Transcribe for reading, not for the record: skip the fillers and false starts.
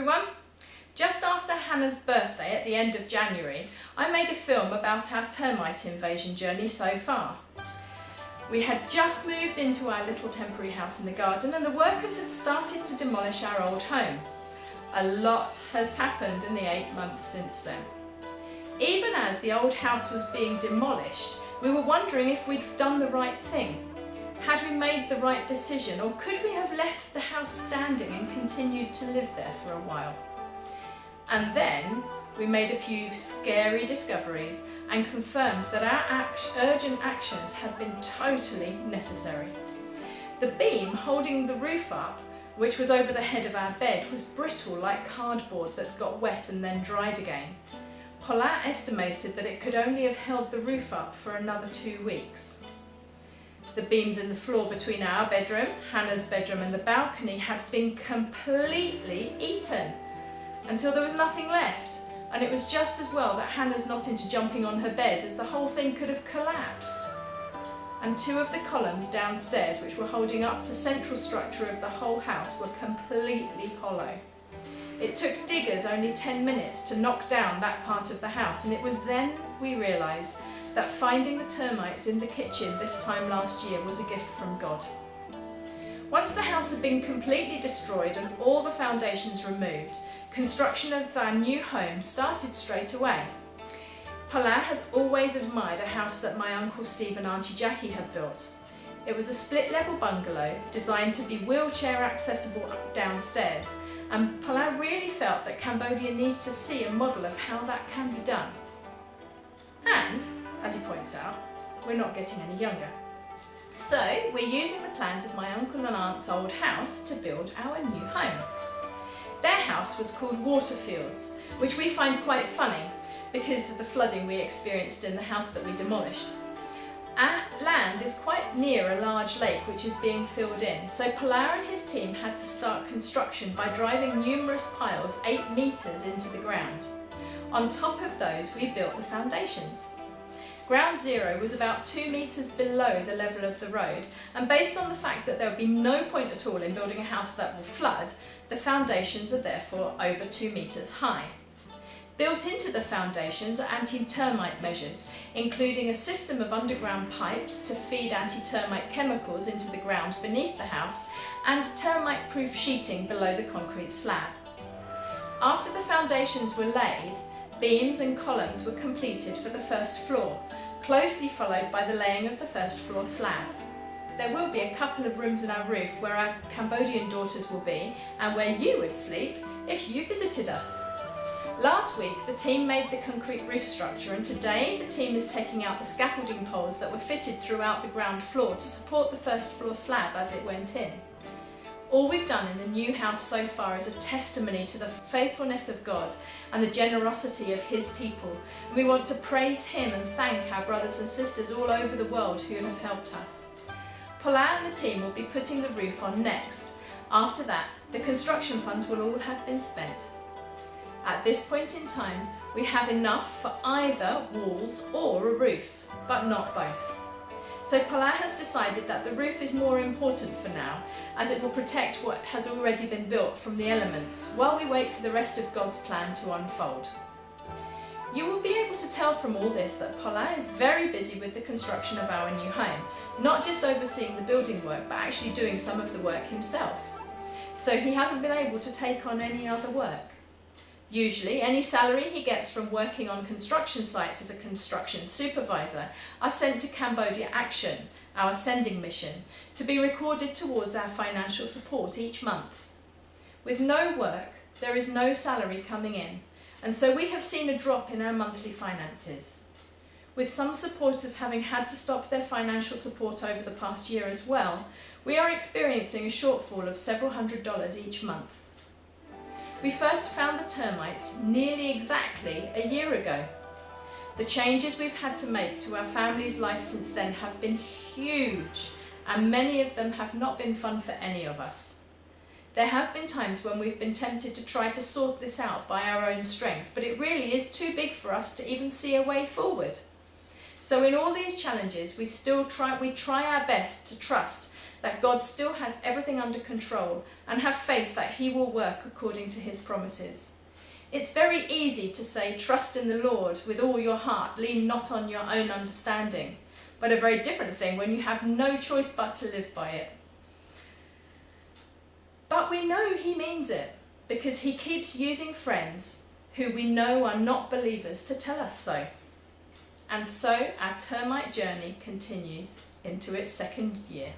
everyone. Just after Hannah's birthday at the end of January, I made a film about our termite invasion journey so far. We had just moved into our little temporary house in the garden and the workers had started to demolish our old home. A lot has happened in the 8 months since then. Even as the old house was being demolished, we were wondering if we'd done the right thing. Had we made the right decision, or could we have left the house standing and continued to live there for a while? And then we made a few scary discoveries and confirmed that our urgent actions had been totally necessary. The beam holding the roof up, which was over the head of our bed, was brittle like cardboard that's got wet and then dried again. Paulin estimated that it could only have held the roof up for another 2 weeks. The beams in the floor between our bedroom, Hannah's bedroom and the balcony had been completely eaten until there was nothing left, and it was just as well that Hannah's not into jumping on her bed, as the whole thing could have collapsed. And 2 of the columns downstairs, which were holding up the central structure of the whole house, were completely hollow. It took diggers only 10 minutes to knock down that part of the house, and it was then we realised that finding the termites in the kitchen this time last year was a gift from God. Once the house had been completely destroyed and all the foundations removed, construction of our new home started straight away. Paulin has always admired a house that my Uncle Steve and Auntie Jackie had built. It was a split-level bungalow designed to be wheelchair accessible downstairs, and Paulin really felt that Cambodia needs to see a model of how that can be done. And, as he points out, we're not getting any younger. So we're using the plans of my uncle and aunt's old house to build our new home. Their house was called Waterfields, which we find quite funny because of the flooding we experienced in the house that we demolished. Our land is quite near a large lake which is being filled in, so Paulin and his team had to start construction by driving numerous piles 8 metres into the ground. On top of those, we built the foundations. Ground zero was about 2 metres below the level of the road, and based on the fact that there would be no point at all in building a house that will flood, the foundations are therefore over 2 metres high. Built into the foundations are anti-termite measures, including a system of underground pipes to feed anti-termite chemicals into the ground beneath the house and termite-proof sheeting below the concrete slab. After the foundations were laid, beams and columns were completed for the first floor, closely followed by the laying of the first floor slab. There will be a couple of rooms in our roof where our Cambodian daughters will be and where you would sleep if you visited us. Last week the team made the concrete roof structure, and today the team is taking out the scaffolding poles that were fitted throughout the ground floor to support the first floor slab as it went in. All we've done in the new house so far is a testimony to the faithfulness of God and the generosity of His people. And we want to praise Him and thank our brothers and sisters all over the world who have helped us. Paulin and the team will be putting the roof on next. After that, the construction funds will all have been spent. At this point in time, we have enough for either walls or a roof, but not both. So Paulin has decided that the roof is more important for now, as it will protect what has already been built from the elements, while we wait for the rest of God's plan to unfold. You will be able to tell from all this that Paulin is very busy with the construction of our new home, not just overseeing the building work, but actually doing some of the work himself. So he hasn't been able to take on any other work. Usually, any salary he gets from working on construction sites as a construction supervisor are sent to Cambodia Action, our sending mission, to be recorded towards our financial support each month. With no work, there is no salary coming in, and so we have seen a drop in our monthly finances. With some supporters having had to stop their financial support over the past year as well, we are experiencing a shortfall of several $100s each month. We first found the termites nearly exactly a year ago. The changes we've had to make to our family's life since then have been huge, and many of them have not been fun for any of us. There have been times when we've been tempted to try to sort this out by our own strength, but it really is too big for us to even see a way forward. So in all these challenges, we try our best to trust that God still has everything under control, and have faith that He will work according to His promises. It's very easy to say, trust in the Lord with all your heart, lean not on your own understanding, but a very different thing when you have no choice but to live by it. But we know He means it, because He keeps using friends who we know are not believers to tell us so. And so our termite journey continues into its second year.